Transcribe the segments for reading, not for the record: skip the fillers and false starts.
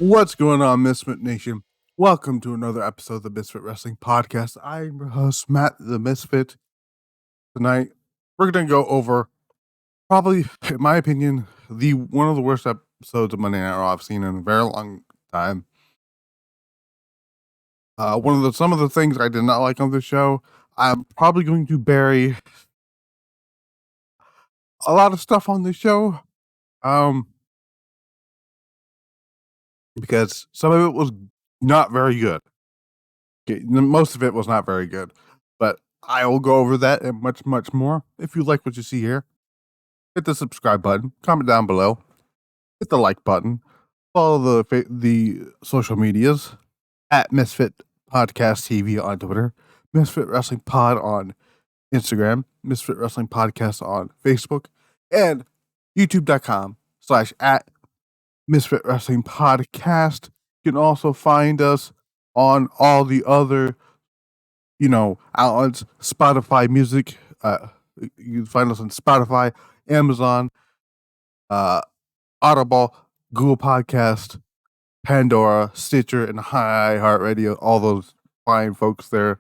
What's going on, Misfit Nation? Welcome to another episode of the Misfit Wrestling Podcast. I'm your host, Matt the Misfit. Tonight, we're going to go over, probably, in my opinion, one of the worst episodes of Monday Night Raw I've seen in a very long time. Some of the things I did not like on this show, I'm probably going to bury a lot of stuff on this show. Because some of it was not very good. Okay, most of it was not very good, but I will go over that and much, much more. If you like what you see here, hit the subscribe button, comment down below, hit the like button, follow the social medias at Misfit Podcast TV on Twitter, Misfit Wrestling Pod on Instagram, Misfit Wrestling Podcast on Facebook, and youtube.com/at Misfit Wrestling Podcast. You can also find us on all the other, outlets, Spotify Music. You can find us on Spotify, Amazon, Audible, Google Podcast, Pandora, Stitcher, and iHeartRadio. All those fine folks there,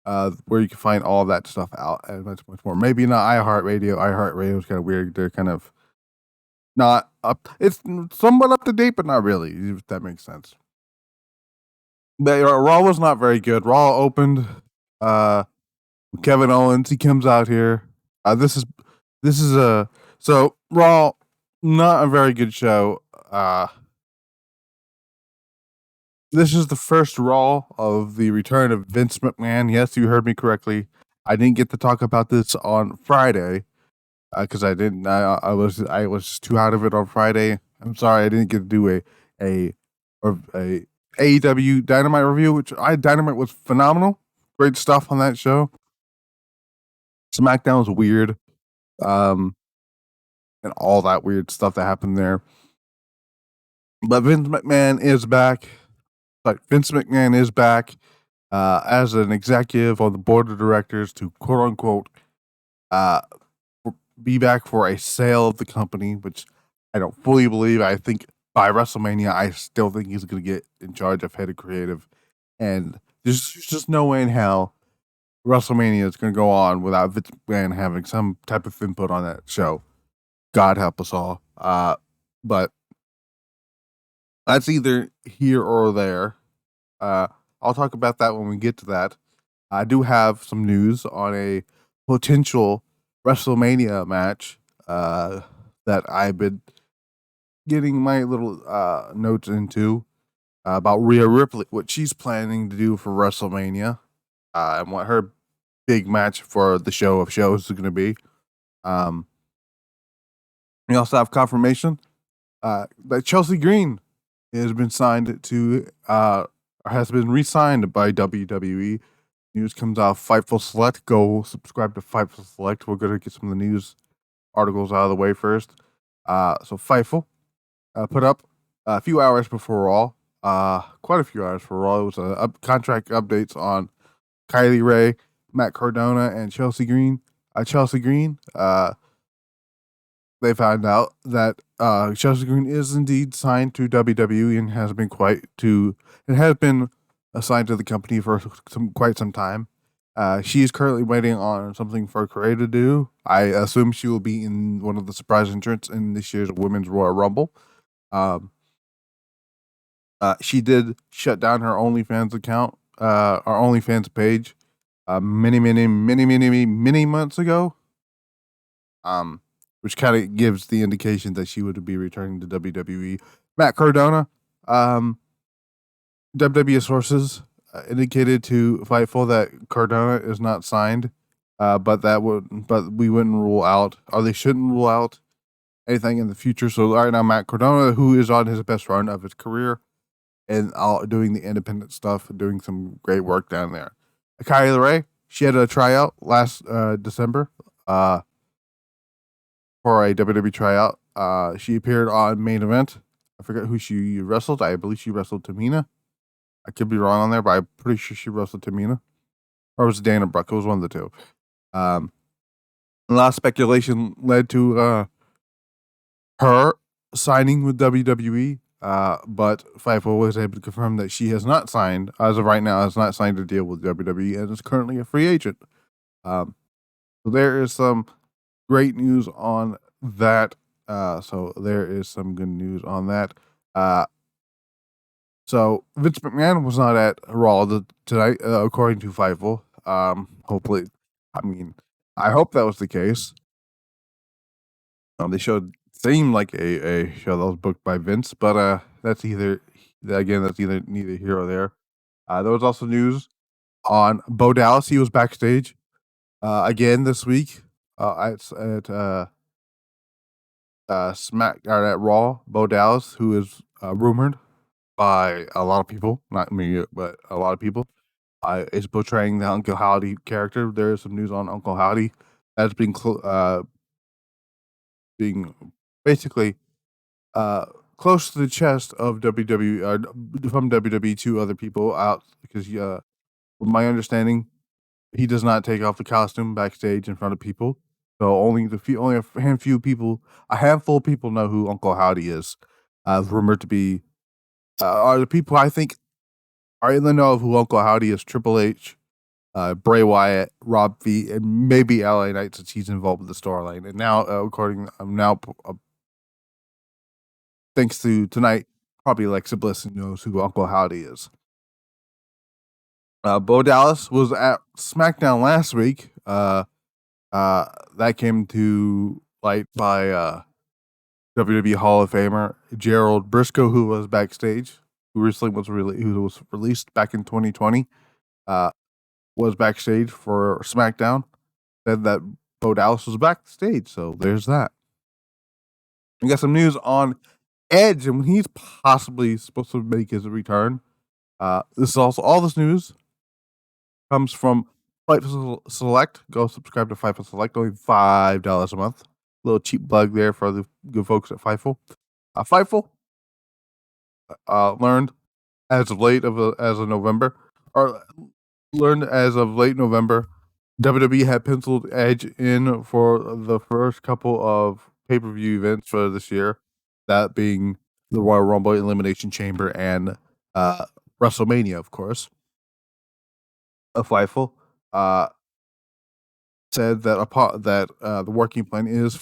where you can find all that stuff out and much, much more. Maybe not iHeartRadio. iHeartRadio is kind of weird. They're kind of not up. It's somewhat up to date, but not really, if that makes sense. But Raw was not very good. Raw opened Kevin Owens. He comes out here. This is so Raw, not a very good show. This is the first Raw of the return of Vince McMahon. Yes, you heard me correctly. I didn't get to talk about this on Friday because I didn't. I was too out of it on Friday. I'm sorry, I didn't get to do a AEW Dynamite review, which Dynamite was phenomenal. Great stuff on that show. Smackdown was weird. And all that weird stuff that happened there. But Vince McMahon is back. As an executive on the board of directors to quote unquote be back for a sale of the company, which I don't fully believe. I think by WrestleMania, I still think he's going to get in charge of head of creative. And there's just no way in hell WrestleMania is going to go on without Vince McMahon having some type of input on that show. God help us all. But that's either here or there. I'll talk about that when we get to that. I do have some news on a potential WrestleMania match that I've been getting my little notes into about Rhea Ripley, what she's planning to do for WrestleMania, and what her big match for the show of shows is going to be. We also have confirmation that Chelsea Green has been signed to, has been re-signed by WWE. News comes out Fightful Select. Go subscribe to Fightful Select. We're going to get some of the news articles out of the way first. So Fightful put up a few hours before Raw, quite a few hours before Raw. It was contract updates on Kylie Ray, Matt Cardona, and Chelsea Green. They found out that Chelsea Green is indeed signed to WWE and has been assigned to the company for quite some time. She is currently waiting on something for Corey to do. I assume she will be in one of the surprise entrants in this year's Women's Royal Rumble. She did shut down her OnlyFans account, our OnlyFans page, many months ago. Which kind of gives the indication that she would be returning to WWE. Matt Cardona, WWE sources indicated to Fightful that Cardona is not signed, but we wouldn't rule out, or they shouldn't rule out anything in the future. So right now, Matt Cardona, who is on his best run of his career, and doing the independent stuff, doing some great work down there. Kylie Ray, she had a tryout last December. For a WWE tryout. She appeared on Main Event. I forget who she wrestled. I believe she wrestled Tamina. I could be wrong on there, but I'm pretty sure she wrestled Tamina. Or was it Dana Brooke? It was one of the two. A lot of speculation led to her signing with WWE. but Fightful was able to confirm that she has not signed, as of right now, has not signed a deal with WWE and is currently a free agent. So there is some great news on that. So there is some good news on that. So Vince McMahon was not at Raw tonight, according to Fightful. Hopefully, I mean, I hope that was the case. They seemed like a show that was booked by Vince, but that's neither here or there. There was also news on Bo Dallas. He was backstage again this week at at Raw. Bo Dallas, who is rumored by a lot of people, not me, but a lot of people, is portraying the Uncle Howdy character. There is some news on Uncle Howdy that's being basically close to the chest of WWE from WWE to other people out because from my understanding, he does not take off the costume backstage in front of people. So only a handful of people know who Uncle Howdy is. Rumored to be are the people I think are in the know of who Uncle Howdy is. Triple H, Bray Wyatt, Rob V, and maybe LA Knight since he's involved with the storyline. And now, thanks to tonight, probably Alexa Bliss knows who Uncle Howdy is. Bo Dallas was at Smackdown last week. That came to light by WWE Hall of Famer Gerald Briscoe, who was backstage, who was released back in 2020. Was backstage for Smackdown. Said that Bo Dallas was backstage, so there's that. We got some news on Edge and when he's possibly supposed to make his return. This is also all this news comes from Fightful Select. Go subscribe to Fightful Select, only $5 a month. A little cheap plug there for the good folks at Fightful. Fightful learned as of late November, WWE had penciled Edge in for the first couple of pay-per-view events for this year, that being the Royal Rumble, Elimination Chamber, and WrestleMania, of course. Fightful said that the working plan was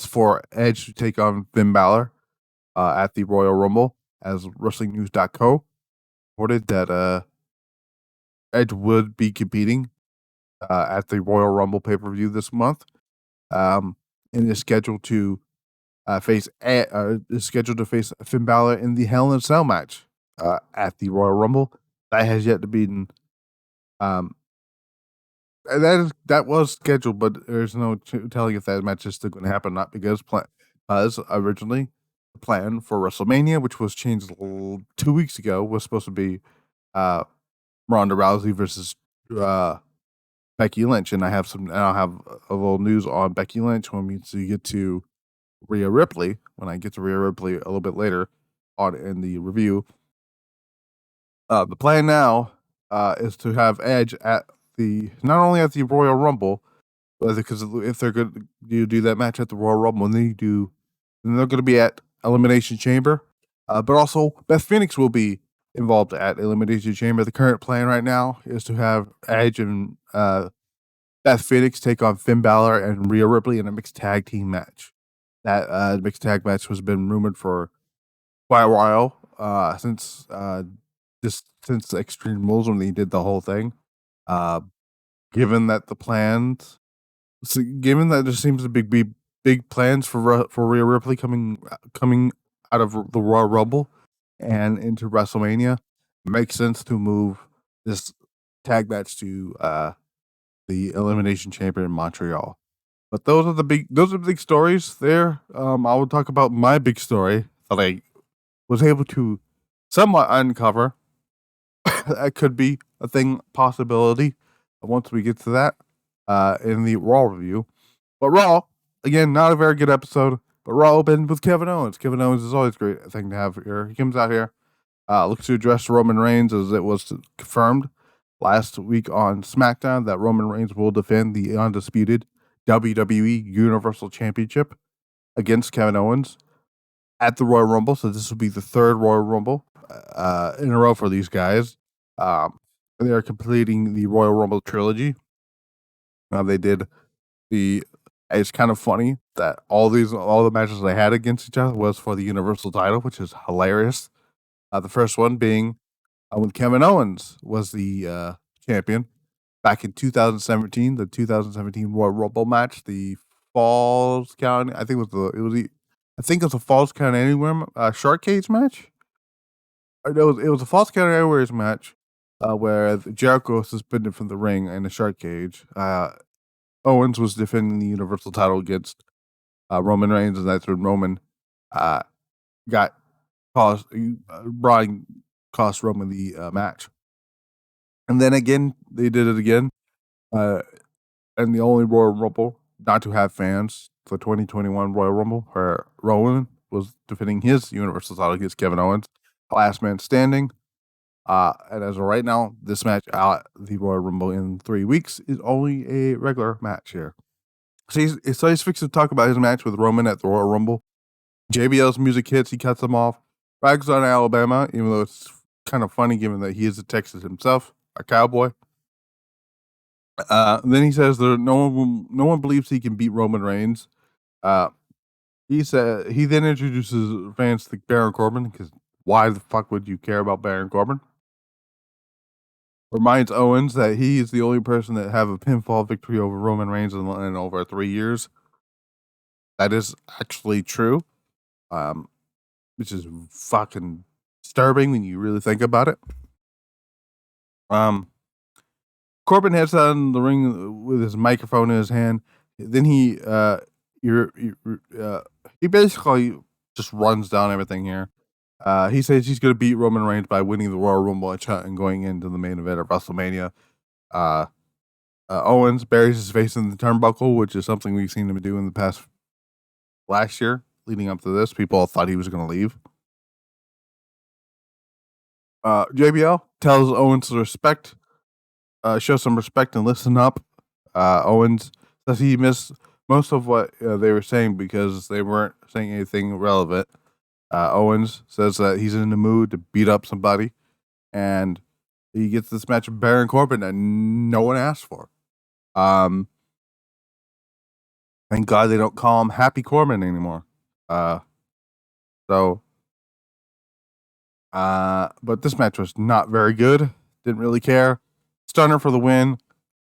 for Edge to take on Finn Balor at the Royal Rumble, as WrestlingNews.co reported that Edge would be competing at the Royal Rumble pay-per-view this month, and is scheduled to face Finn Balor in the Hell in a Cell match at the Royal Rumble. That has yet to be that was scheduled, but there's no telling if that match is still going to happen. Not because originally the plan for WrestleMania, which was changed 2 weeks ago, was supposed to be Ronda Rousey versus Becky Lynch, and I'll have a little news on Becky Lynch when we get to Rhea Ripley. When I get to Rhea Ripley a little bit later on in the review, the plan now is to have Edge not only at the Royal Rumble, because if they're going to do that match at the Royal Rumble, then they're going to be at Elimination Chamber, but also Beth Phoenix will be involved at Elimination Chamber. The current plan right now is to have Edge and Beth Phoenix take on Finn Balor and Rhea Ripley in a mixed tag team match. That mixed tag match has been rumored for quite a while, since Extreme Rules, when they did the whole thing. Given that there seems to be big plans for Rhea Ripley coming out of the Royal Rumble and into WrestleMania, it makes sense to move this tag match to the Elimination Chamber in Montreal. But those are the big stories there. I will talk about my big story that I was able to somewhat uncover. That could be a possibility once we get to that in the Raw review. But Raw, again, not a very good episode, but Raw opened with Kevin Owens. Kevin Owens is always a great thing to have here. He comes out here, looks to address Roman Reigns, as it was confirmed last week on SmackDown that Roman Reigns will defend the undisputed WWE Universal Championship against Kevin Owens. at the Royal Rumble. So this will be the third Royal Rumble in a row for these guys. They are completing the Royal Rumble trilogy. They did the. It's kind of funny that all the matches they had against each other was for the Universal title, which is hilarious. The first one being when Kevin Owens was the champion back in 2017, the 2017 Royal Rumble match, the Falls Count. I think it was a Falls Count Anywhere shark cage match. It was a Falls Count Anywhere match where Jericho was suspended from the ring in a shark cage. Owens was defending the Universal title against Roman Reigns, and that's when Roman got Brian cost Roman the match. And then again, they did it again. And the only Royal Rumble not to have fans, the 2021 Royal Rumble, where Roman was defending his Universal title against Kevin Owens, last man standing. And as of right now, this match the Royal Rumble in 3 weeks is only a regular match here. So he's fixing to talk about his match with Roman at the Royal Rumble. JBL's music hits, he cuts them off. Rags on Alabama, even though it's kind of funny given that he is a Texas himself, a cowboy. Then he says that no one believes he can beat Roman Reigns. He then introduces fans to Baron Corbin, because why the fuck would you care about Baron Corbin? Reminds Owens that he is the only person that have a pinfall victory over Roman Reigns in over 3 years. That is actually true, which is fucking disturbing when you really think about it. Corbin heads out in the ring with his microphone in his hand. Then he basically just runs down everything here. He says he's going to beat Roman Reigns by winning the Royal Rumble and going into the main event of WrestleMania. Owens buries his face in the turnbuckle, which is something we've seen him do in the past last year. Leading up to this, people all thought he was going to leave. JBL tells Owens to show some respect and listen up. Owens says he missed most of what they were saying because they weren't saying anything relevant. Owens says that he's in the mood to beat up somebody, and he gets this match with Baron Corbin that no one asked for. Thank God they don't call him Happy Corbin anymore. But this match was not very good. Didn't really care. Stunner for the win.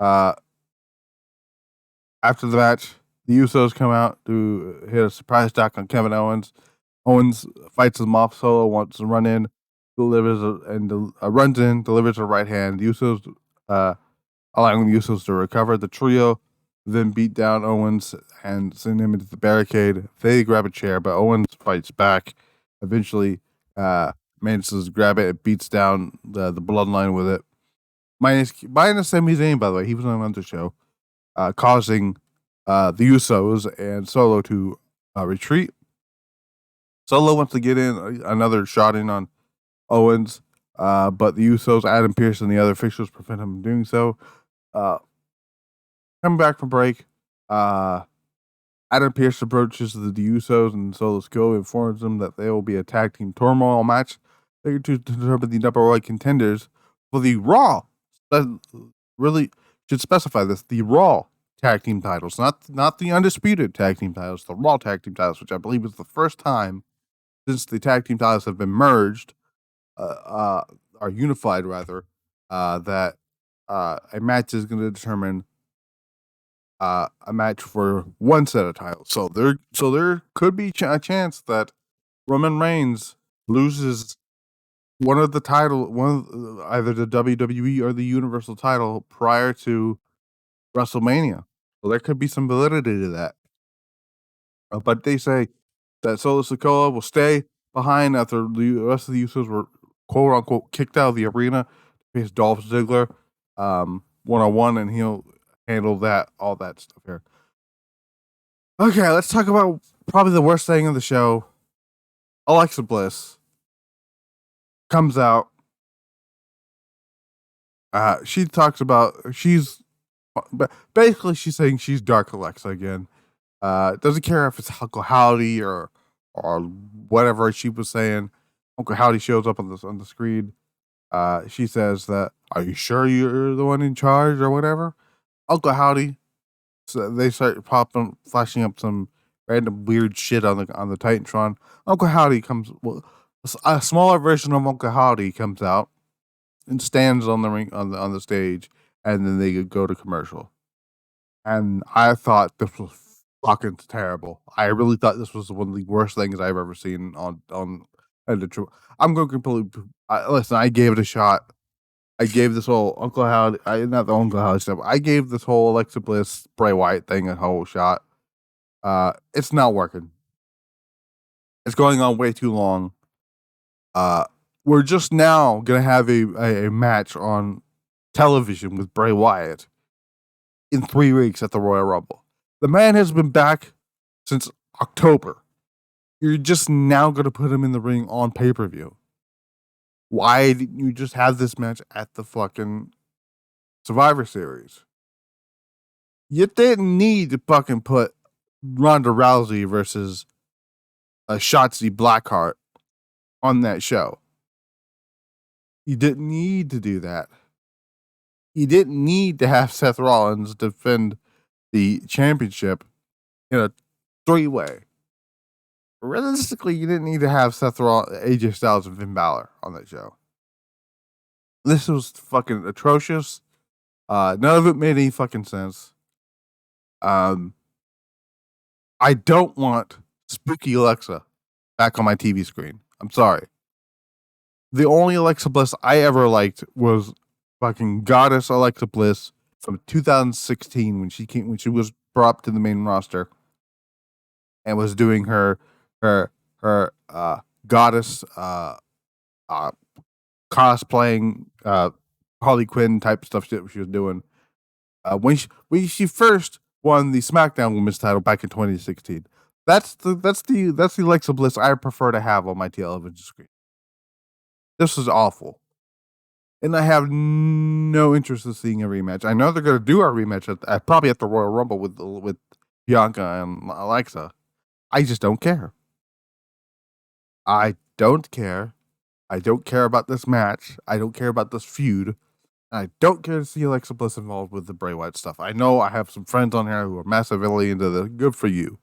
After the match, the Usos come out to hit a surprise attack on Kevin Owens. Owens fights him off solo, wants to run in, runs in, delivers a right hand. The Usos, allowing the Usos to recover. The trio then beat down Owens and send him into the barricade. They grab a chair, but Owens fights back. Eventually, manages to grab it. It beats down the bloodline with it. Minus Sami Zayn, by the way, he was on another show, causing the Usos and Solo to retreat. Solo wants to get in another shot in on Owens, but the Usos, Adam Pearce, and the other officials prevent him from doing so. Coming back from break, Adam Pearce approaches the Usos and Solo's Go informs them that they will be a tag team turmoil match. They're to determine the number one contenders for the Raw. Really should specify this: the Raw tag team titles, not the undisputed tag team titles, the Raw tag team titles, which I believe is the first time since the tag team titles have been merged, are unified rather, that a match is going to determine a match for one set of titles. So there could be a chance that Roman Reigns loses either the WWE or the Universal title prior to WrestleMania. So there could be some validity to that. But they say that Solo Sikoa will stay behind after the rest of the Usos were quote unquote kicked out of the arena to face Dolph Ziggler one-on-one, and he'll handle all that stuff here. Okay, let's talk about probably the worst thing of the show. Alexa Bliss comes out. She talks about basically she's saying she's Dark Alexa again. Doesn't care if it's Uncle Howdy or or whatever she was saying. Uncle Howdy shows up on the screen. She says that, "Are you sure you're the one in charge or whatever?" Uncle Howdy. So they start flashing up some random weird shit on the Titantron. Uncle Howdy comes. Well, a smaller version of Uncle Howdy comes out and stands on the ring on the stage, and then they go to commercial. And I thought this was fucking terrible. I really thought this was one of the worst things I've ever seen on the true. I'm going completely. Listen, I gave it a shot. I gave this whole Uncle Howdy, not the Uncle Howdy stuff. I gave this whole Alexa Bliss Bray Wyatt thing a whole shot. It's not working. It's going on way too long. We're just now gonna have a match on television with Bray Wyatt in 3 weeks at the Royal Rumble. The man has been back since October. You're just now gonna put him in the ring on pay-per-view. Why didn't you just have this match at the fucking Survivor Series? You didn't need to fucking put Ronda Rousey versus Shotzi Blackheart on that show. You didn't need to do that. You didn't need to have Seth Rollins defend the championship in a 3-way. Realistically, you didn't need to have Seth Rollins, AJ Styles, and Finn Balor on that show. This was fucking atrocious. None of it made any fucking sense. I don't want Spooky Alexa back on my TV screen. I'm sorry. The only Alexa Bliss I ever liked was fucking Goddess Alexa Bliss from 2016 when she was brought up to the main roster and was doing her goddess cosplaying Harley Quinn type stuff she was doing. When she first won the SmackDown Women's title back in 2016. That's the Alexa Bliss I prefer to have on my television screen. This is awful. And I have no interest in seeing a rematch. I know they're going to do a rematch probably at the Royal Rumble with Bianca and Alexa. I just don't care. I don't care. I don't care about this match. I don't care about this feud. I don't care to see Alexa Bliss involved with the Bray Wyatt stuff. I know I have some friends on here who are massively into this. Good for you.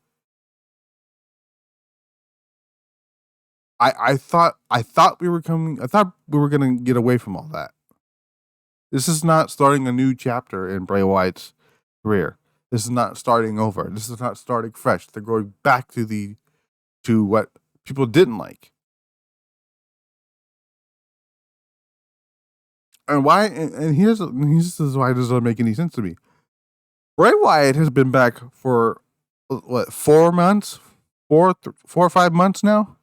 I thought we were gonna get away from all that. This is not starting a new chapter in Bray Wyatt's career. This is not starting over. This is not starting fresh. They're going back to what people didn't like. And why? And this is why it doesn't make any sense to me. Bray Wyatt has been back for what 4 months, 4 or 5 months now.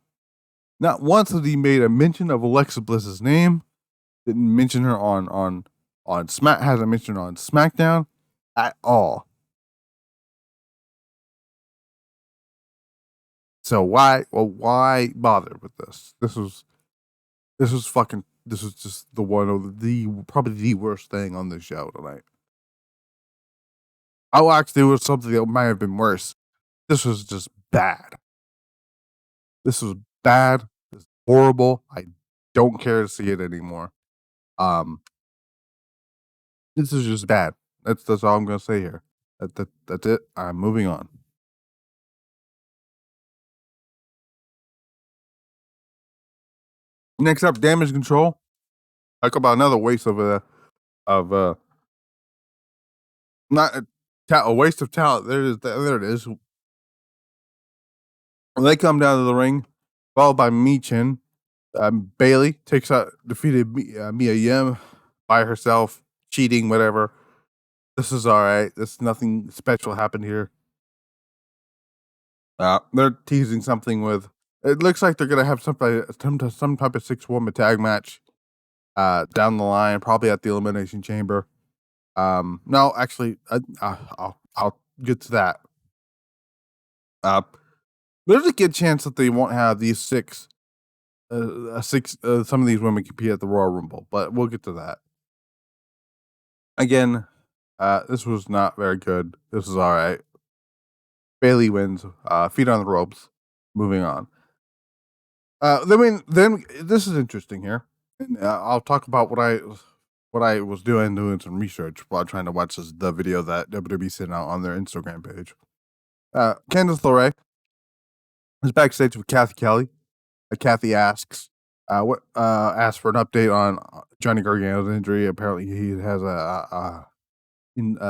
Not once has he made a mention of Alexa Bliss's name. Didn't mention her on hasn't mentioned her on SmackDown at all. So why bother with this? This was just the one of probably the worst thing on the show tonight. Oh, actually, it was something that might have been worse. This was just bad. This was bad. It's horrible. I don't care to see it anymore. This is just bad. That's all I'm gonna say here. That's it. I'm moving on. Next up, Damage Control. Talk about another waste of not a waste of talent. There it is. They come down to the ring, followed by Michin. Bailey defeated Mia Yim by herself, cheating, whatever. This is all right. There's nothing special happened here. They're teasing something with. It looks like they're gonna have some type of 6-woman tag match down the line, probably at the Elimination Chamber. No, actually, I'll get to that. There's a good chance that they won't have these some of these women compete at the Royal Rumble, but we'll get to that. Again, this was not very good. This is all right. Bailey wins. Feet on the ropes. Moving on. Then this is interesting here, and I'll talk about what I was doing some research while trying to watch the video that WWE sent out on their Instagram page. Candice LeRae is backstage with Kathy Kelly. Kathy asks, what asks for an update on Johnny Gargano's injury. Apparently, he has a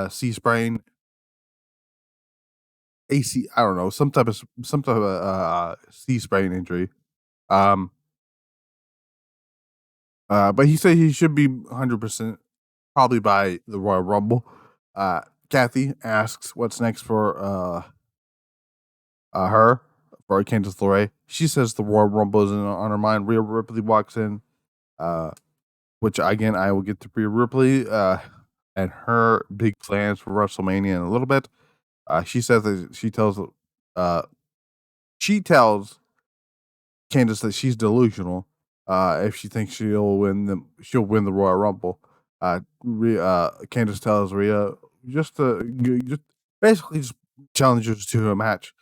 C sprain, AC. I don't know, some type of C sprain injury. Um, but he said he should be 100% probably by the Royal Rumble. Kathy asks what's next for her, for Candice LeRae. She says the Royal Rumble is on her mind. Rhea Ripley walks in, which again I will get to Rhea Ripley and her big plans for WrestleMania in a little bit. She says that she tells Candice that she's delusional if she thinks she'll win the Royal Rumble. Candice tells Rhea just basically just challenges to a match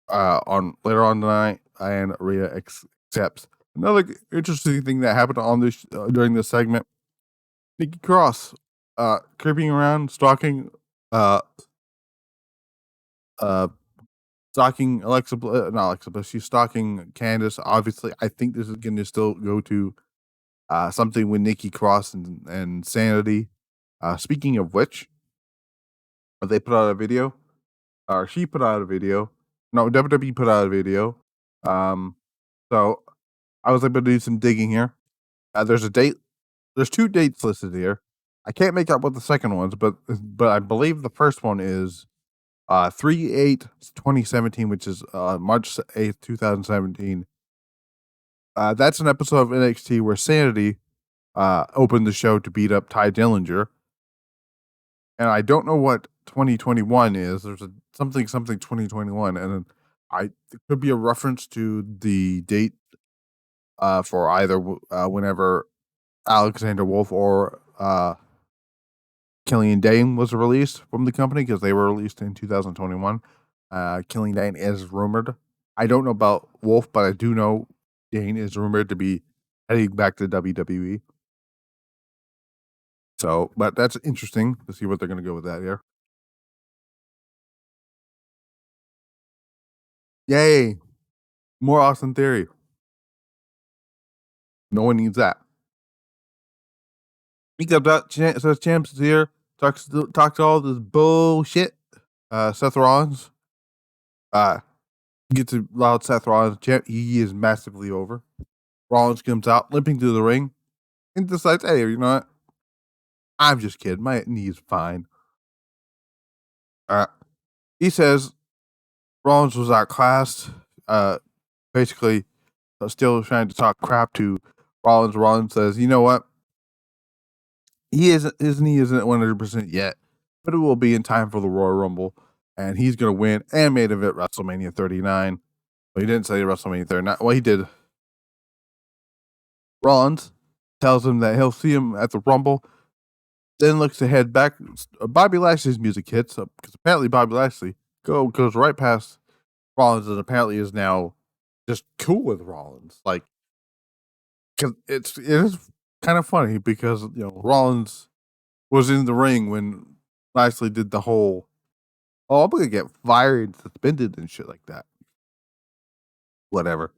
on later on tonight, and Rhea accepts. Another interesting thing that happened on this during this segment: Nikki Cross creeping around, stalking uh uh stalking not Alexa Bliss. She's stalking Candice. Obviously, I think this is going to still go to something with Nikki Cross and Sanity. Speaking of which, they put out a video, or she put out a video. No, WWE put out a video. So I was able to do some digging here. There's a date. There's two dates listed here. I can't make out what the second one's, but I believe the first one is 3/8/2017, which is March 8th, 2017. That's an episode of NXT where Sanity opened the show to beat up Ty Dillinger. And I don't know what 2021 is. There's a something 2021, and it could be a reference to the date for either whenever Alexander Wolf or Killian Dane was released from the company, because they were released in 2021. Killian Dane is rumored. I don't know about Wolf, but I do know Dane is rumored to be heading back to WWE. So, but that's interesting to see what they're going to go with that here. Yay! More Austin Theory. No one needs that. He comes out, says Champs is here, talks all this bullshit. Seth Rollins. Gets a loud Seth Rollins chant. He is massively over. Rollins comes out, limping through the ring, and decides, hey, you know what? I'm just kidding. My knee's fine. He says Rollins was outclassed. Basically, still trying to talk crap to Rollins. Rollins says, you know what? His knee isn't 100% yet, but it will be in time for the Royal Rumble, and he's going to win and main event WrestleMania 39. Well, he didn't say WrestleMania 39. Well, he did. Rollins tells him that he'll see him at the Rumble, then looks to head back. Bobby Lashley's music hits, because apparently Bobby Lashley goes right past Rollins, and apparently is now just cool with Rollins. Like, because it is kind of funny, because Rollins was in the ring when Lashley did the whole, oh, I'm gonna get fired, suspended, and shit like that. Whatever.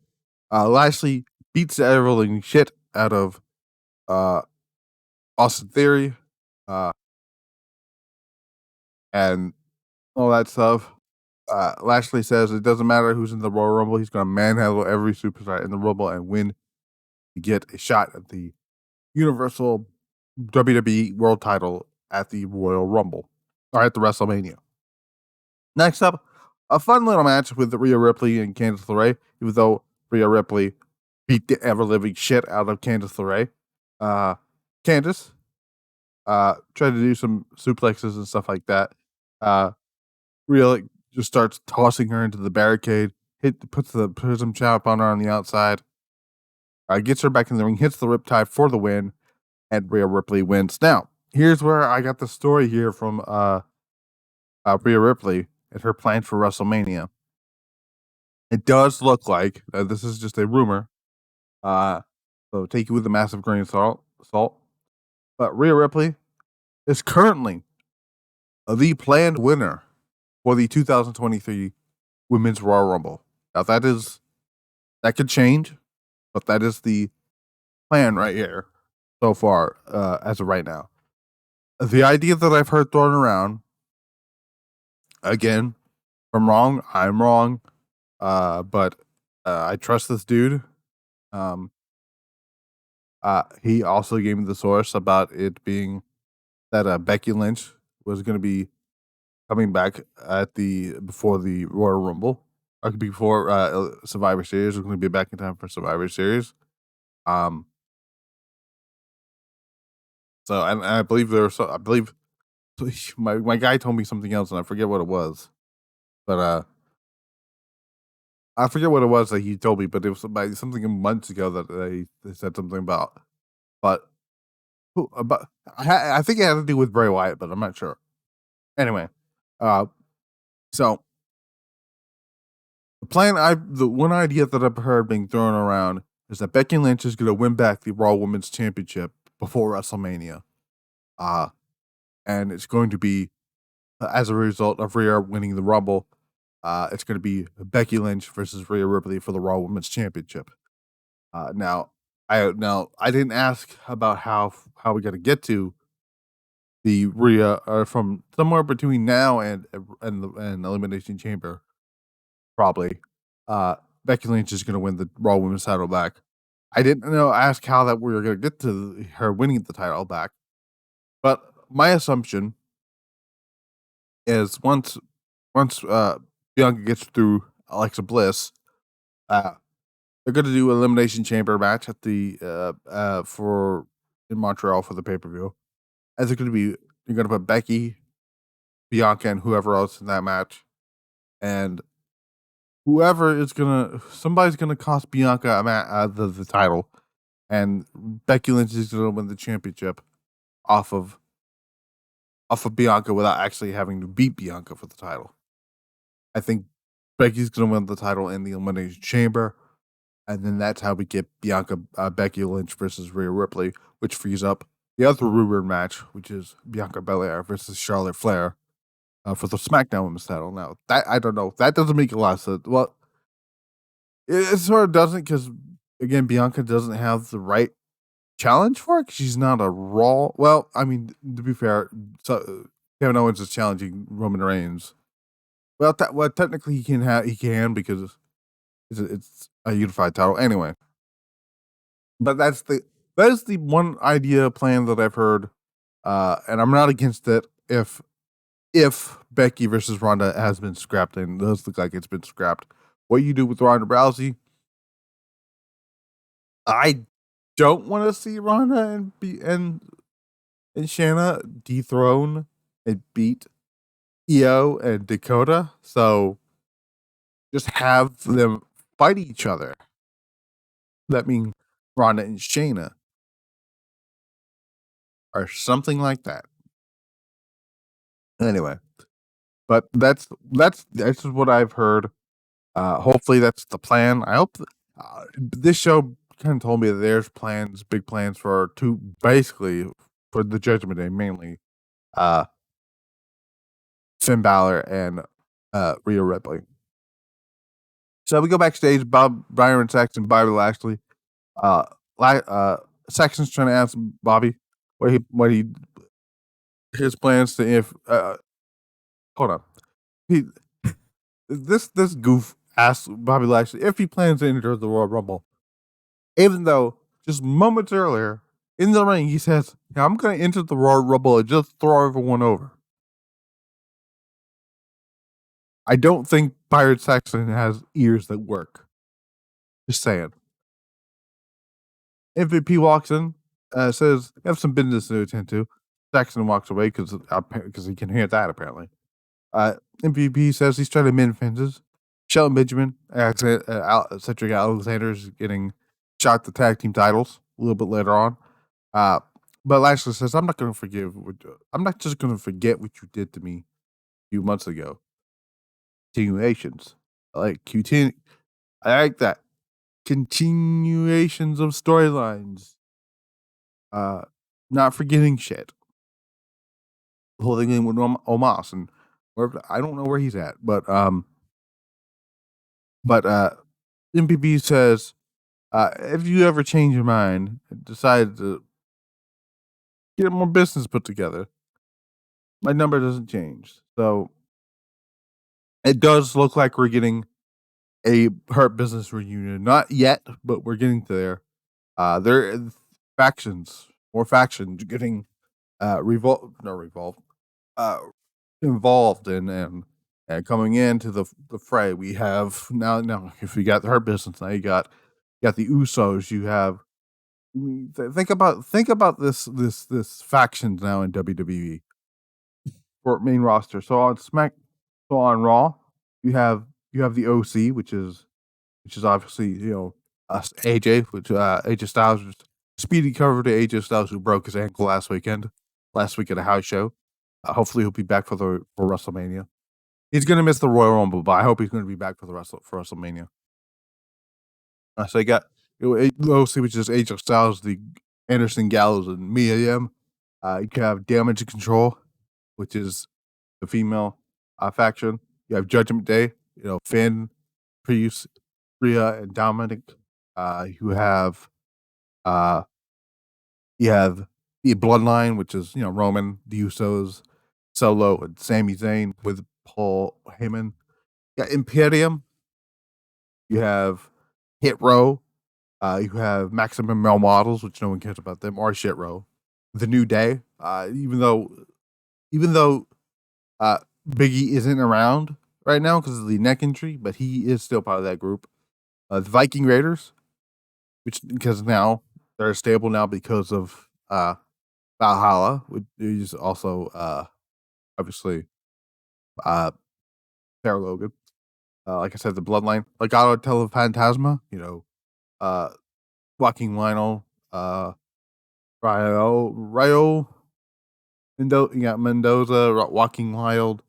Lashley beats the ever shit out of Austin Theory, and all that stuff. Lashley says it doesn't matter who's in the Royal Rumble, he's gonna manhandle every superstar in the Rumble and win to get a shot at the Universal WWE World Title at the Royal Rumble, or at the WrestleMania. Next up, a fun little match with Rhea Ripley and Candice LeRae, even though Rhea Ripley beat the ever-living shit out of Candice LeRae. Candice tried to do some suplexes and stuff like that. Rhea just starts tossing her into the barricade, puts the prism chop on her on the outside, gets her back in the ring, hits the riptide for the win, and Rhea Ripley wins. Now, here's where I got the story here from Rhea Ripley and her plans for WrestleMania. It does look like this is just a rumor. So take it with a massive grain of salt. But Rhea Ripley is currently the planned winner for the 2023 Women's Royal Rumble. Now that could change, but that is the plan right here so far as of right now. The idea that I've heard thrown around, again, if I'm wrong, I'm wrong. But I trust this dude. Um, he also gave me the source about it being that Becky Lynch was going to be coming back before the Royal Rumble, or before Survivor Series. Was going to be back in time for Survivor Series. Um, so and I believe I believe my guy told me something else, and I forget what it was. But I forget what it was that he told me, but it was about something months ago that they said something about. But I think it had to do with Bray Wyatt, but I'm not sure. Anyway, so the one idea that I've heard being thrown around is that Becky Lynch is going to win back the Raw Women's Championship before WrestleMania, and it's going to be as a result of Rhea winning the Rumble. It's going to be Becky Lynch versus Rhea Ripley for the Raw Women's Championship. Now I didn't ask about how we got to get to the Rhea from somewhere between now and Elimination Chamber. Probably, Becky Lynch is going to win the Raw Women's title back. I didn't ask how that we were going to get to her winning the title back, but my assumption is once Bianca gets through Alexa Bliss, they're going to do Elimination Chamber match at the in Montreal for the pay-per-view. And they're going to put Becky, Bianca, and whoever else in that match, and somebody's gonna cost Bianca the title, and Becky Lynch is gonna win the championship off of Bianca without actually having to beat Bianca for the title. I think Becky's gonna win the title in the Elimination Chamber, and then that's how we get Becky Lynch versus Rhea Ripley, which frees up the other rumored match, which is Bianca Belair versus Charlotte Flair for the SmackDown Women's title. Now, that I don't know. That doesn't make a lot of sense. Well, it sort of doesn't because, again, Bianca doesn't have the right challenge for it. She's not a Raw. Well, I mean, to be fair, Kevin Owens is challenging Roman Reigns. Well, technically he can because it's a unified title anyway. But that is the one plan that I've heard, and I'm not against it if Becky versus Ronda has been scrapped, and it does look like it's been scrapped. What you do with Ronda Rousey, I don't want to see Ronda and Shanna dethrone and beat Io and Dakota. So just have them fight each other. That means Ronda and Shayna or something like that. Anyway, but that's what I've heard. Hopefully that's the plan. I hope this show kind of told me that there's big plans for basically for the Judgment Day, mainly Finn Balor and Rhea Ripley. So we go backstage. Byron Saxton, Bobby Lashley. Saxton's trying to ask Bobby his plans to hold on. This goof asked Bobby Lashley if he plans to enter the Royal Rumble, even though just moments earlier in the ring he says, yeah, "I'm going to enter the Royal Rumble and just throw everyone over." I don't think Byron Saxton has ears that work. Just saying. MVP walks in, says, "I have some business to attend to." Saxton walks away because he can hear that, apparently. MVP says he's trying to mend fences. Shelton Benjamin, Cedric Alexander is getting shot the tag team titles a little bit later on. But Lashley says, I'm not just going to forget what you did to me a few months ago. Continuations. I like that. Continuations of storylines. Uh, Not forgetting shit. The whole thing with Omos and I don't know where he's at, but MPB says, if you ever change your mind and decide to get more business put together, my number doesn't change. So it does look like we're getting a Hurt Business reunion. Not yet, but we're getting there. There is factions, more factions getting uh involved and coming into the fray. We have now if you got the Hurt Business, now you got the Usos, you have think about this factions now in WWE for main roster. So on Raw, you have the OC, which is obviously, us AJ, which AJ Styles, speedy cover to AJ Styles, who broke his ankle last week at a house show. Hopefully he'll be back for WrestleMania. He's gonna miss the Royal Rumble, but I hope he's gonna be back for for WrestleMania. So you got the OC, which is AJ Styles, the Anderson Gallows, and Mia Yim. You can have Damage Control, which is the female faction. You have Judgment Day, Finn, Priest, Rhea, and Dominic. You have uh, you have the Bloodline, which is Roman, the Usos, Solo, and Sami Zayn with Paul Heyman. You got Imperium. You have Hit Row. You have Maximum Male Models, which no one cares about them, or Shit Row. The New Day. Even though Biggie isn't around right now because of the neck injury, but he is still part of that group. The Viking Raiders, because now they're stable now because of Valhalla, which is also obviously Sarah Logan. Like I said, the Bloodline, Legado Telephantasma, uh, Joaquin Lionel, Rayo Mendoza, Joaquin Wild,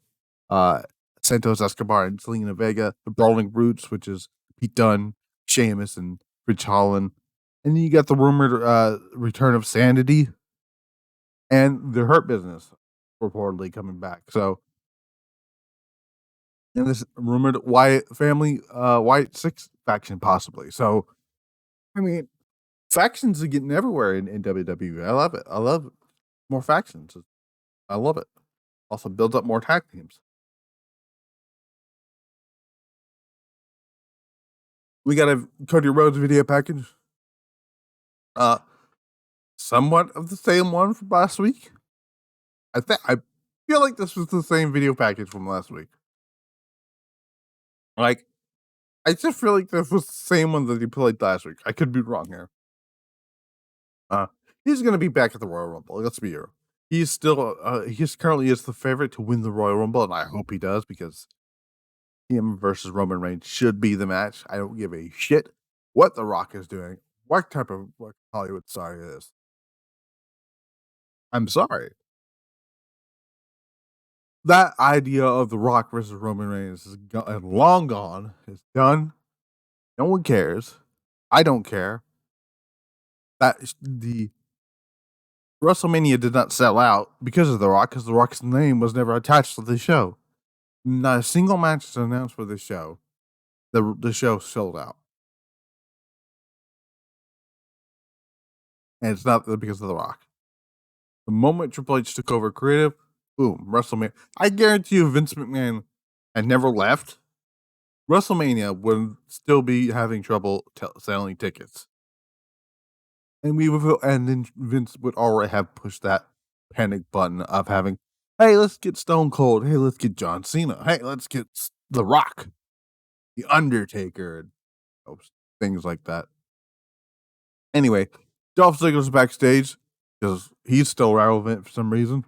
Santos Escobar, and Selena Vega. The Brawling Brutes, which is Pete Dunne, Sheamus, and Rich Holland. And then you got the rumored return of Sanity and the Hurt Business reportedly coming back. So, and this rumored Wyatt family, Wyatt Six faction possibly. So, I mean, factions are getting everywhere in WWE. I love it. I love more factions. I love it. Also builds up more tag teams. We got a Cody Rhodes video package. Uh, Somewhat of the same one from last week. I feel like this was the same video package from last week. Like, I just feel like this was the same one that he played last week. I could be wrong here. Uh, he's gonna be back at the Royal Rumble. Let's be here. He's still he's currently is the favorite to win the Royal Rumble, and I hope he does because him versus Roman Reigns should be the match. I don't give a shit what The Rock is doing, what type of Hollywood star he is. I'm sorry. That idea of The Rock versus Roman Reigns is long gone. It's done. No one cares. I don't care. That the WrestleMania did not sell out because of The Rock, because The Rock's name was never attached to the show. Not a single match is announced for this show. The show sold out. And it's not because of The Rock. The moment Triple H took over creative, boom, WrestleMania. I guarantee you, Vince McMahon had never left, WrestleMania would still be having trouble selling tickets. And then Vince would already have pushed that panic button of having, hey, let's get Stone Cold. Hey, let's get John Cena. Hey, let's get The Rock, The Undertaker, and things like that. Anyway, Dolph Ziggler's backstage because he's still relevant for some reason.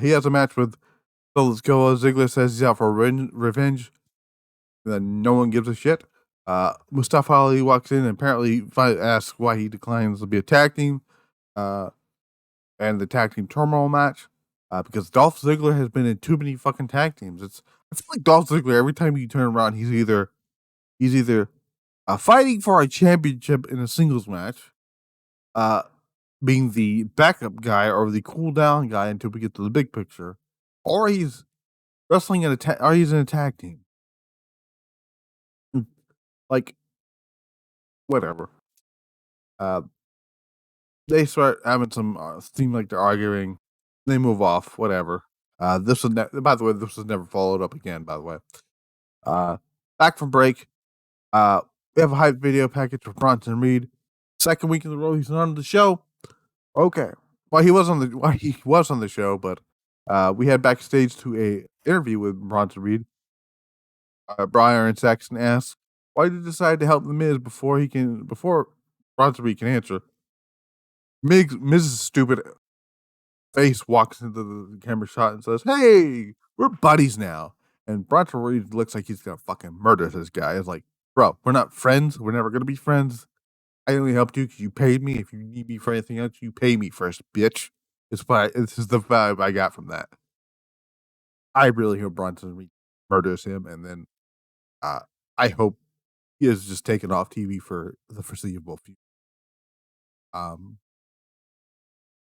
He has a match with Solo Sikoa. Ziggler says he's out for revenge. And then no one gives a shit. Mustafa Ali walks in and apparently asks why he declines to be a tag team. And the tag team turmoil match. Because Dolph Ziggler has been in too many fucking tag teams. I feel like Dolph Ziggler, every time you turn around, he's either fighting for a championship in a singles match, being the backup guy or the cool down guy until we get to the big picture, or he's wrestling in or he's in a tag team. Like, whatever. Uh, they start having some seem like they're arguing. They move off. Whatever. This was by the way, this was never followed up again. By the way, back from break. We have a hype video package for Bronson Reed. Second week in a row, he's not on the show. Okay. Well, he was on the show, but we head backstage to a interview with Bronson Reed. Brian Saxon asks, "Why did you decide to help the Miz before Bronson Reed can answer?" Miz's stupid face walks into the camera shot and says, "Hey, we're buddies now." And Bronson Reed looks like he's gonna fucking murder this guy. It's like, bro, we're not friends. We're never gonna be friends. I only helped you because you paid me. If you need me for anything else, you pay me first, bitch. This is the vibe I got from that. I really hope Bronson Reed murders him, and then uh, I hope he is just taken off TV for the foreseeable future.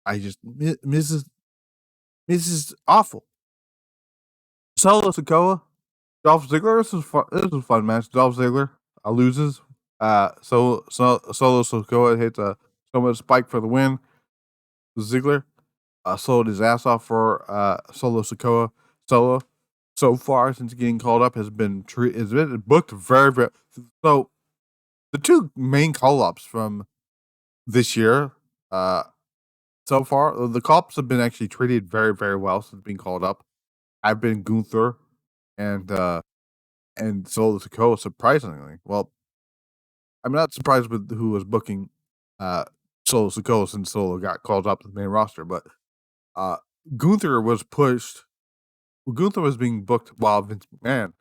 I just Mrs. Awful. Solo Sikoa, Dolph Ziggler. This was a fun match. Dolph Ziggler loses. Solo Sikoa hits a stomach spike for the win. Ziggler sold his ass off for Solo Sikoa. Solo, so far since getting called up, has been booked very, very. So the two main call ups from this year, so far, the call ups have been actually treated very, very well since being called up. I've been Gunther and Solo Sikoa. Surprisingly, well, I'm not surprised with who was booking Solo Sikoa since Solo got called up to the main roster, but uh, Gunther was pushed. Gunther was being booked while Vince McMahon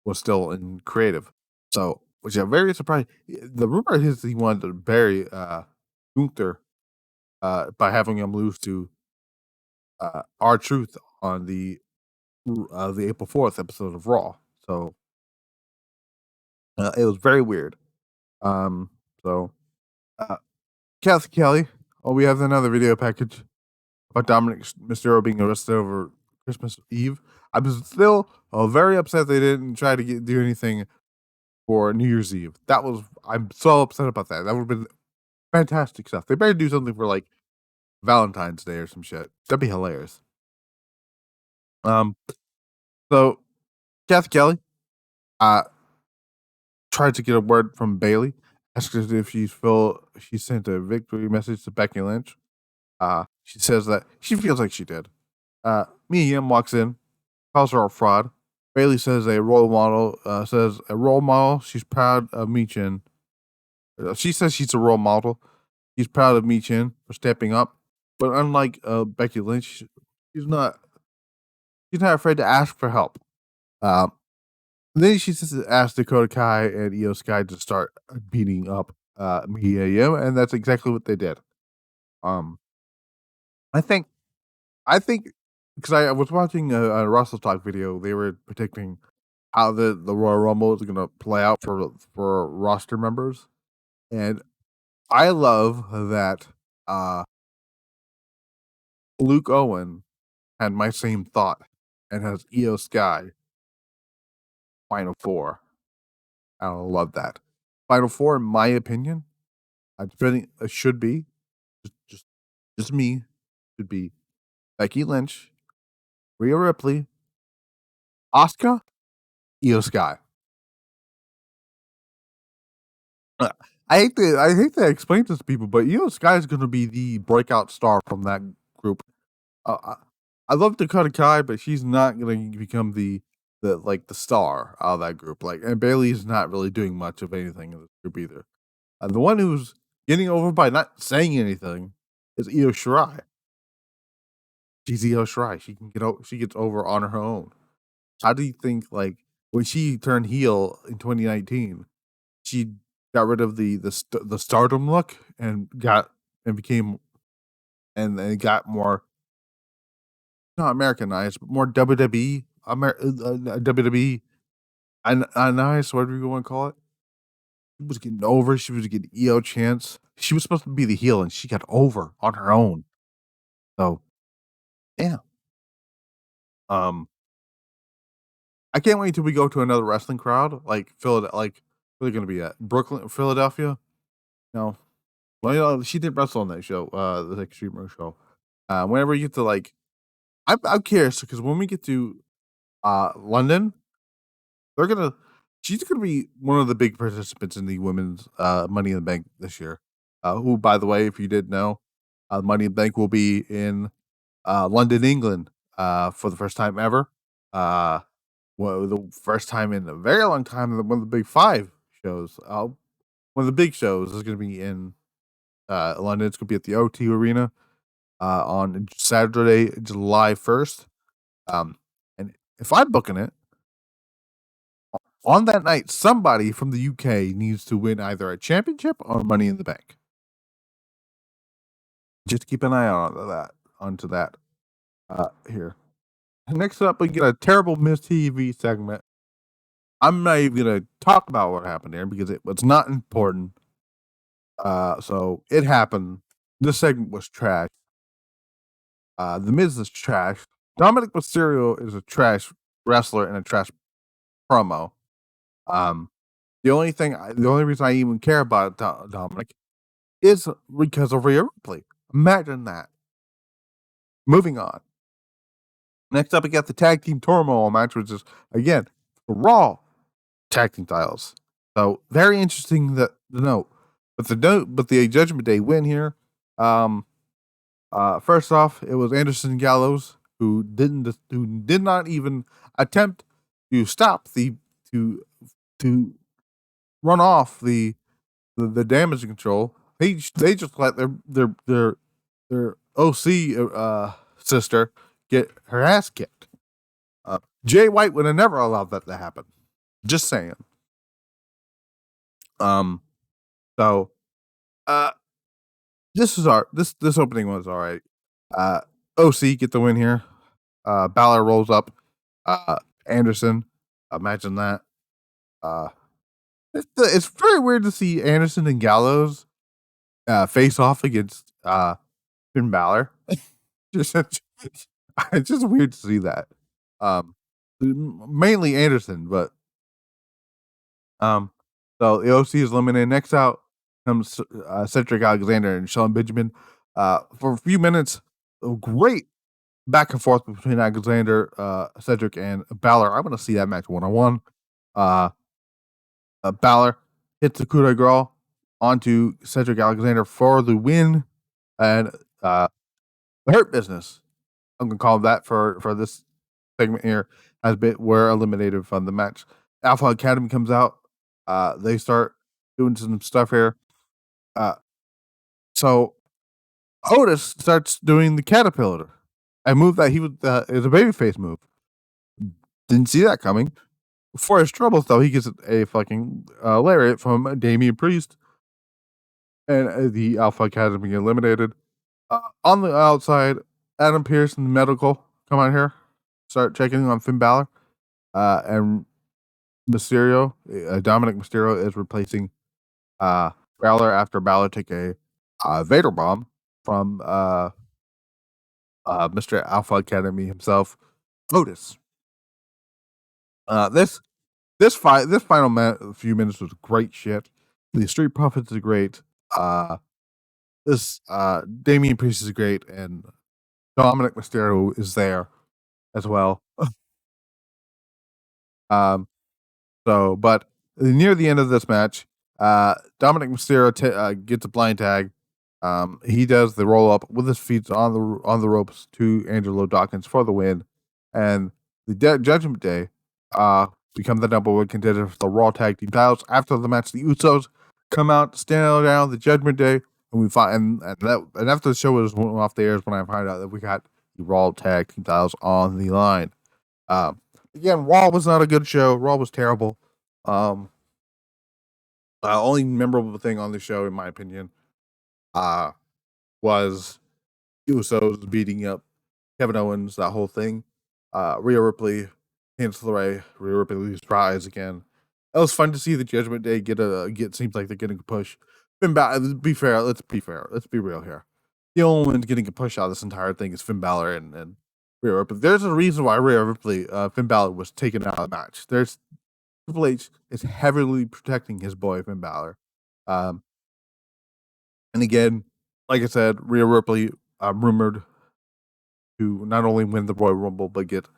was still in creative. So, which I'm very surprised. The rumor is he wanted to bury Gunther by having him lose to R-Truth on the April 4th episode of Raw. So it was very weird. So Kathy Kelly. Oh, we have another video package about Dominic Mysterio being arrested over Christmas Eve. I'm still very upset they didn't try to do anything for New Year's Eve. I'm so upset about that. That would have been fantastic stuff. They better do something for like Valentine's Day or some shit. That'd be hilarious. So Kathy Kelly tried to get a word from Bailey, asked her if she sent a victory message to Becky Lynch. She says that she feels like she did. Mia Yim walks in, calls her a fraud. Bailey says a role model. She's proud of Michin. She says she's a role model. She's proud of Michin for stepping up. But unlike Becky Lynch, she's not afraid to ask for help. Then she asked Dakota Kai and Io Sky to start beating up Mia Yim, and that's exactly what they did. I think because I was watching a Russell Talk video, they were predicting how the Royal Rumble is going to play out for roster members, and I love that Luke Owen had my same thought and has Io Sky Final Four. I love that. Final Four, in my opinion, it should be just me. Should be Becky Lynch, Rhea Ripley, Asuka, Io Sky. I hate to explain this to people, but Io Sky is going to be the breakout star from that group. I love Dakota Kai, but she's not going to become the star out of that group. And Bailey's not really doing much of anything in this group either. The one who's getting over by not saying anything is Io Shirai. She's Io Shirai. She gets over on her own. How do you think when she turned heel in 2019, she got rid of the stardom look and got more not Americanized, but more WWE WWE nice, whatever you want to call it. She was getting over. She was getting EO chance. She was supposed to be the heel, and she got over on her own. So, yeah. Um, I can't wait till we go to another wrestling crowd, like Philadelphia. Like, where they going to be at? Brooklyn, Philadelphia? No. Well, she did wrestle on that show, the Extreme Rules show. Whenever you get to like, I'm curious because when we get to London, they're gonna. She's gonna be one of the big participants in the women's Money in the Bank this year. Who, by the way, if you didn't know, Money in the Bank will be in London, England, for the first time ever. Well, the first time in a very long time. One of the big five shows. One of the big shows is going to be in London. It's going to be at the O2 Arena on Saturday, July 1st. And if I'm booking it, on that night, somebody from the UK needs to win either a championship or Money in the Bank. Just keep an eye on that. Onto that here. Next up, we get a terrible Miss TV segment. I'm not even gonna talk about what happened there because it was not important. So it happened. This segment was trash. The Miz is trash. Dominic Mysterio is a trash wrestler and a trash promo. Um, the only reason I even care about Dominic is because of Rhea Ripley. Imagine that. Moving on. Next up, we got the tag team turmoil match, which is again Raw tag team titles. So very interesting to note. But the Judgment Day win here. First off, it was Anderson Gallows who did not even attempt to stop to run off the damage control. They just let their OC sister get her ass kicked. Jay White would have never allowed that to happen. Just saying. So this opening was all right. OC get the win here. Balor rolls up. Anderson, imagine that. It's very weird to see Anderson and Gallows face off against Finn Balor. just it's just weird to see that. Mainly Anderson, but so the OC is eliminated. Next out comes Cedric Alexander and Sean Benjamin. For a few minutes, a great back and forth between Alexander, Cedric, and Balor. I want to see that match 1-on-1. Balor hits the coup de grace onto Cedric Alexander for the win, and the Hurt Business, I'm gonna call that for this segment here, were eliminated from the match. Alpha Academy comes out. They start doing some stuff here. So Otis starts doing the caterpillar, a move that is a babyface move. Didn't see that coming. For his troubles, though, he gets a fucking lariat from Damian Priest, and the Alpha Academy eliminated. On the outside, Adam Pearce and the medical come out here, start checking on Finn Balor, and Mysterio, Dominic Mysterio, is replacing Balor after Balor took a Vader bomb from Mr. Alpha Academy himself, Otis. This final few minutes was great shit. The Street Profits is great. This Damian Priest is great, and Dominic Mysterio is there as well. But near the end of this match, Dominic Mysterio gets a blind tag. He does the roll up with his feet on the ropes to Angelo Dawkins for the win, and the Judgment Day become the number one contender for the Raw Tag Team titles. After the match, the Usos come out, stand down the Judgment Day, and we find and after the show was off the air is when I find out that we got the Raw Tag Team titles on the line. Again, Raw was not a good show. Raw was terrible. Only memorable thing on the show, in my opinion, was Usos beating up Kevin Owens, that whole thing. Rhea Ripley, Candice LeRae, Rhea Ripley loses prize again. It was fun to see the Judgment Day get seems like they're getting a push. Finn Balor, be fair, let's be fair, let's be real here. The only one getting a push out of this entire thing is Finn Balor and Rhea Ripley. There's a reason why Rhea Ripley, Finn Balor was taken out of the match. There's Triple H is heavily protecting his boy Finn Balor. Um, and again, like I said, Rhea Ripley rumored to not only win the Royal Rumble but get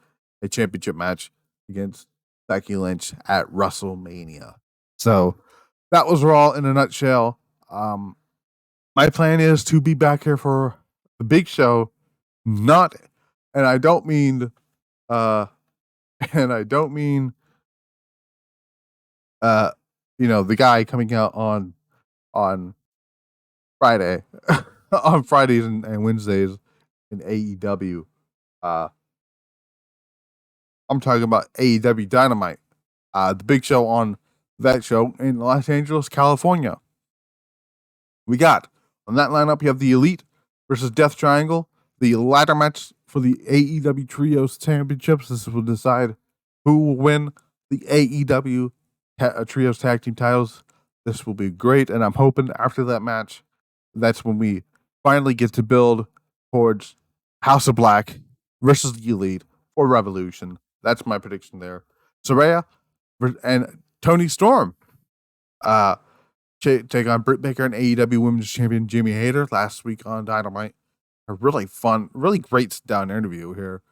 a championship match against Becky Lynch at WrestleMania. So that was Raw in a nutshell. My plan is to be back here for the big show, not, and I don't mean, uh, the guy coming out on Friday, on Fridays and Wednesdays in AEW. I'm talking about AEW Dynamite, the big show on that show in Los Angeles, California. We got on that lineup, you have the Elite versus Death Triangle, the ladder match for the AEW Trios Championships. This will decide who will win the AEW Trios Tag Team titles. This will be great, and I'm hoping after that match, that's when we finally get to build towards House of Black versus the Elite or Revolution. That's my prediction there. Saraya and Toni Storm take on Britt Baker and AEW Women's Champion Jamie Hayter last week on Dynamite. A really fun, really great sit-down interview here.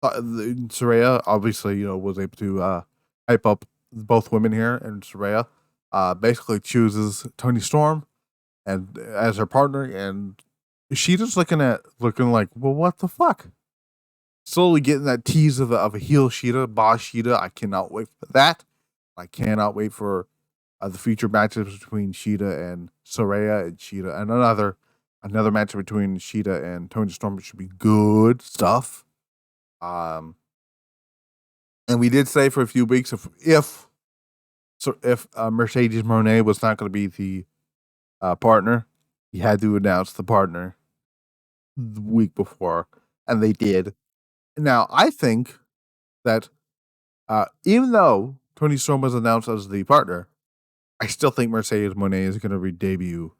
Saraya obviously, was able to hype up both women here, and Saraya basically chooses Toni Storm and as her partner, and she just looking like, well, what the fuck? Slowly getting that tease of a heel Sheeta, boss Sheeta. I cannot wait for that. I cannot wait for the future matches between Sheeta and Saraya and Sheeta, and another match between Sheeta and Toni Storm, which should be good stuff. And we did say for a few weeks if Mercedes Moné was not going to be the partner, he had to announce the partner the week before, and they did. Now, I think that even though Toni Storm was announced as the partner, I still think Mercedes Moné is going to re-debut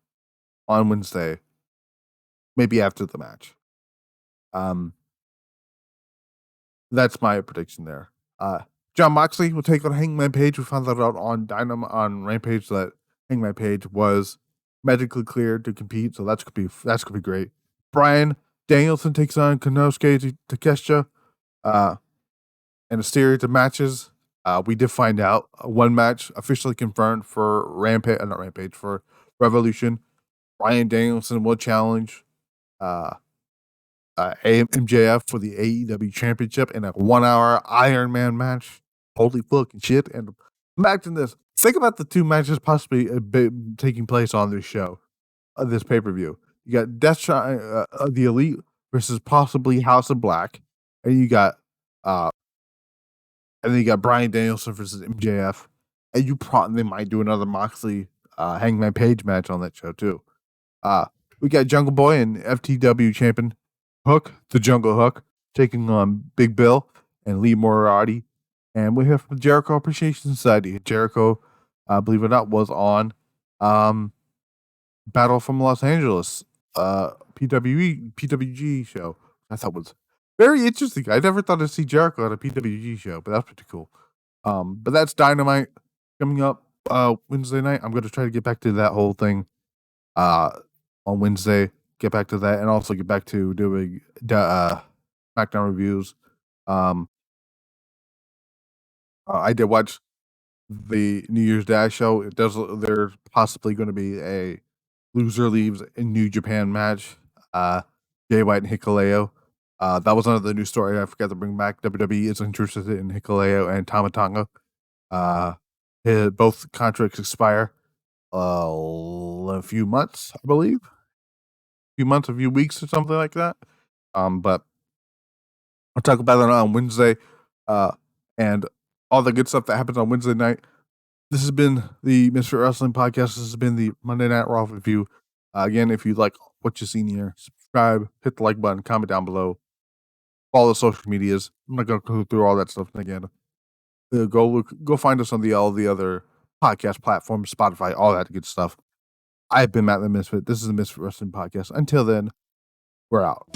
on Wednesday, maybe after the match. That's my prediction there. Jon Moxley will take on Hangman Page. We found that out on Rampage that Hangman Page was medically cleared to compete, so that's gonna be great. Bryan Danielson takes on Konosuke Takeshita in a series of matches. We did find out one match officially confirmed for for Revolution. Bryan Danielson will challenge MJF for the AEW Championship in a 1-hour Iron Man match. Holy fucking shit. And imagine this. Think about the two matches possibly taking place on this show, this pay-per-view. You got the Elite versus possibly House of Black. And you got Bryan Danielson versus MJF. And they might do another Moxley Hangman Page match on that show too. We got Jungle Boy and FTW champion Hook, the Jungle Hook, taking on Big Bill and Lee Moriarty. And we have from Jericho Appreciation Society. Jericho, believe it or not, was on Battle from Los Angeles, PWG show. I thought was very interesting. I never thought I'd see Jericho at a PWG show, but that's pretty cool. But that's Dynamite coming up Wednesday night. I'm going to try to get back to that whole thing on Wednesday. Get back to that, and also get back to doing Smackdown reviews. I did watch the New Year's Dash show. There's possibly going to be a loser leaves in New Japan match. Jay White and Hikuleo. That was another new story I forgot to bring back. WWE is interested in Hikuleo and Tama Tonga. Both contracts expire a few months, I believe. A few weeks or something like that. But I'll talk about it on Wednesday. And all the good stuff that happens on Wednesday night. This has been the Mr. Wrestling Podcast. This has been the Monday Night Raw review. Again, if you like what you've seen here, subscribe, hit the like button, comment down below, follow the social medias. I'm not going to go through all that stuff again. Go find us on all the other podcast platforms, Spotify, all that good stuff. I've been Matt the Misfit. This is the Misfit Wrestling Podcast. Until then, we're out.